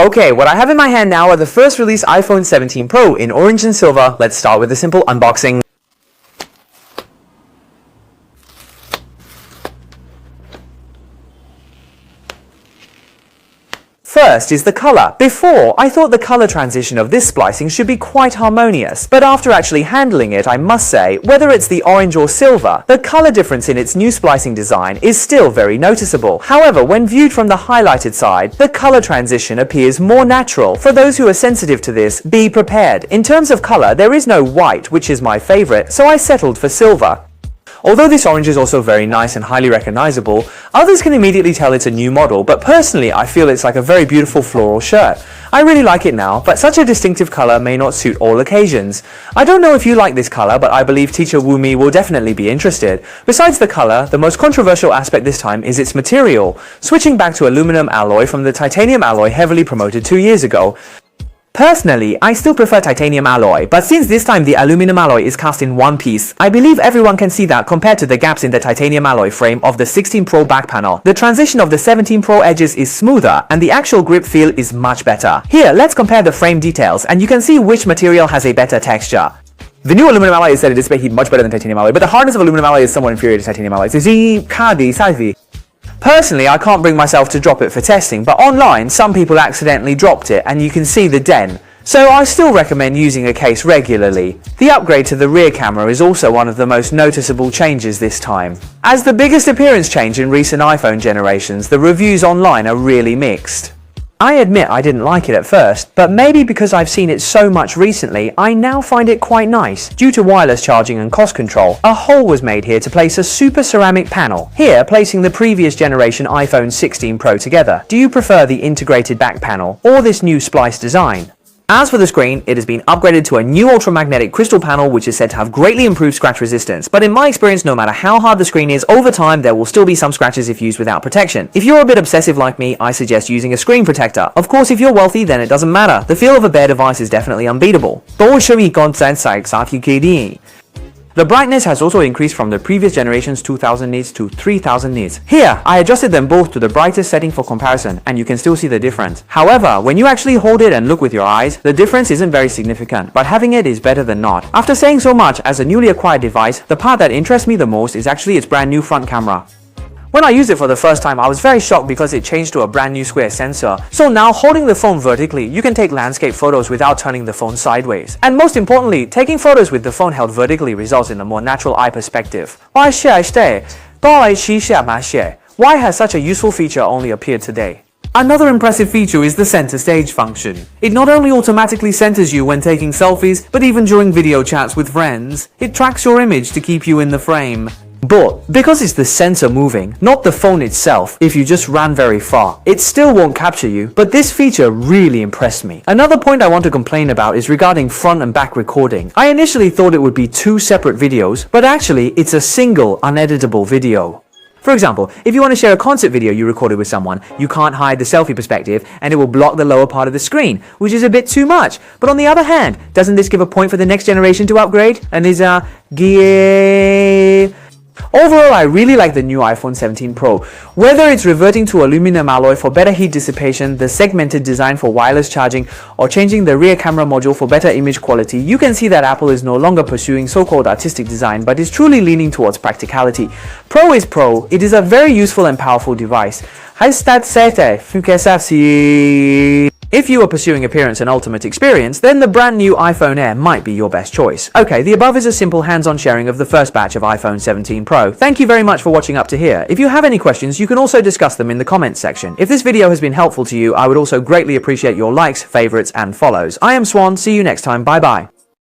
Okay, what I have in my hand now are the first release iPhone 17 Pro in orange and silver. Let's start with a simple unboxing. First is the color. Before, I thought the color transition of this splicing should be quite harmonious, but after actually handling it, I must say, whether it's the orange or silver, the color difference in its new splicing design is still very noticeable. However, when viewed from the highlighted side, the color transition appears more natural. For those who are sensitive to this, be prepared. In terms of color, there is no white, which is my favorite, so I settled for silver. Although this orange is also very nice and highly recognizable, others can immediately tell it's a new model, but personally I feel it's like a very beautiful floral shirt. I really like it now, but such a distinctive color may not suit all occasions. I don't know if you like this color, but I believe teacher Wumi will definitely be interested. Besides the color, the most controversial aspect this time is its material, switching back to aluminum alloy from the titanium alloy heavily promoted 2 years ago. Personally, I still prefer titanium alloy, but since this time the aluminum alloy is cast in one piece, I believe everyone can see that compared to the gaps in the titanium alloy frame of the 16 Pro back panel, the transition of the 17 Pro edges is smoother and the actual grip feel is much better. Here, let's compare the frame details and you can see which material has a better texture. The new aluminum alloy is said to dissipate heat much better than titanium alloy, but the hardness of aluminum alloy is somewhat inferior to titanium alloy. Personally, I can't bring myself to drop it for testing, but online some people accidentally dropped it and you can see the dent. So I still recommend using a case regularly. The upgrade to the rear camera is also one of the most noticeable changes this time. As the biggest appearance change in recent iPhone generations, the reviews online are really mixed. I admit I didn't like it at first, but maybe because I've seen it so much recently, I now find it quite nice. Due to wireless charging and cost control, a hole was made here to place a super ceramic panel, here placing the previous generation iPhone 16 Pro together. Do you prefer the integrated back panel or this new splice design? As for the screen, it has been upgraded to a new ultramagnetic crystal panel which is said to have greatly improved scratch resistance, but in my experience no matter how hard the screen is, over time there will still be some scratches if used without protection. If you're a bit obsessive like me, I suggest using a screen protector. Of course if you're wealthy then it doesn't matter, the feel of a bare device is definitely unbeatable. The brightness has also increased from the previous generation's 2000 nits to 3000 nits. Here, I adjusted them both to the brightest setting for comparison, and you can still see the difference. However, when you actually hold it and look with your eyes, the difference isn't very significant, but having it is better than not. After saying so much, as a newly acquired device, the part that interests me the most is actually its brand new front camera. When I used it for the first time, I was very shocked because it changed to a brand new square sensor. So now holding the phone vertically, you can take landscape photos without turning the phone sideways. And most importantly, taking photos with the phone held vertically results in a more natural eye perspective. Why has such a useful feature only appeared today? Another impressive feature is the center stage function. It not only automatically centers you when taking selfies, but even during video chats with friends. It tracks your image to keep you in the frame. But because it's the sensor moving, not the phone itself, if you just ran very far, it still won't capture you, but this feature really impressed me. Another point I want to complain about is regarding front and back recording. I initially thought it would be two separate videos, but actually it's a single uneditable video. For example, if you want to share a concert video you recorded with someone, you can't hide the selfie perspective and it will block the lower part of the screen, which is a bit too much. But on the other hand, doesn't this give a point for the next generation to upgrade? And is Overall, I really like the new iPhone 17 Pro. Whether it's reverting to aluminum alloy for better heat dissipation, the segmented design for wireless charging, or changing the rear camera module for better image quality, you can see that Apple is no longer pursuing so-called artistic design, but is truly leaning towards practicality. Pro is Pro. It is a very useful and powerful device. If you are pursuing appearance and ultimate experience, then the brand new iPhone Air might be your best choice. Okay, the above is a simple hands-on sharing of the first batch of iPhone 17 Pro. Thank you very much for watching up to here. If you have any questions, you can also discuss them in the comments section. If this video has been helpful to you, I would also greatly appreciate your likes, favorites, and follows. I am Swan. See you next time. Bye bye.